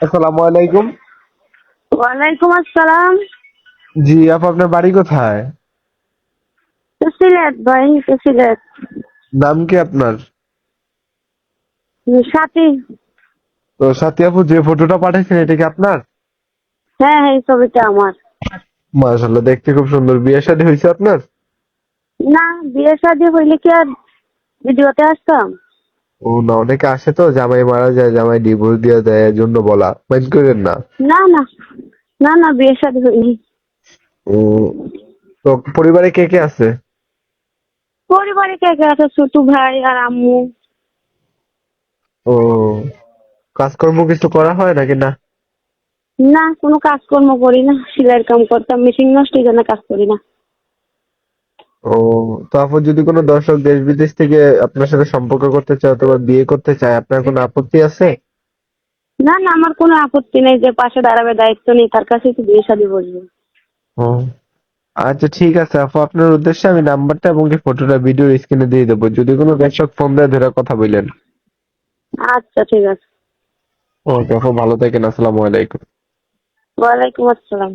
আসসালামু আলাইকুম। ওয়ালাইকুম আসসালাম। জি আপু, আপনার বাড়ি কোথায়? তো সিলেট ভাই, তো সিলেট। নাম কি আপনার? সাথী। তো সাথী আপু, যে ফটোটা পাঠিয়েছেন এটা কি আপনার? হ্যাঁ হ্যাঁ, এই ছবিটা আমার। মাশাআল্লাহ, দেখতে খুব সুন্দর। বিয়ে শাদী হয়েছে আপনার? না, বিয়ে শাদী হইলে কি আর ভিডিওতে আসতাম? ও না, অনেকে আসে তো, জামাই মারা যায়, জামাই ডিভোর্স দিয়ে দেয়, এর জন্য বলা। মাইন্ড করেন না। না না, না না, বিয়ে শাদী হয়নি। ও, তো পরিবারে কে কে আছে? পরিবারে কে কে আছে? ছোট ভাই আর আম্মু। ও, কাজকর্ম কিছু করা হয় নাকি না? না, কোনো কাজকর্ম করি না, সেলাইয়ের কাম করতাম, মেশিন নষ্ট, এই জন্য কাজ করি না। ও, তো আপু যদি কোনো দর্শক দেশ বিদেশ থেকে আপনার সাথে সম্পর্ক করতে চায় অথবা বিয়ে করতে চায়, আপনার কোনো আপত্তি আছে? না না, আমার কোনো আপত্তি নেই, যে পাশে দাঁড়াবে, দায়িত্ব নেই, তার কাছে তো বিয়ে শাদী বসবো। ও আচ্ছা, ঠিক আছে আপু, আপনার উদ্দেশ্যে আমি নাম্বারটা এবং কি ফটোটা ভিডিওর স্ক্রিনে দিয়ে দেবো। যদি কোনো দর্শক ফোন দেয়, ধরে কথা বললেন। আচ্ছা ঠিক আছে। ওকে আপু, ভালো থাকেন। আসসালামু আলাইকুম। ওয়ালাইকুম আসসালাম।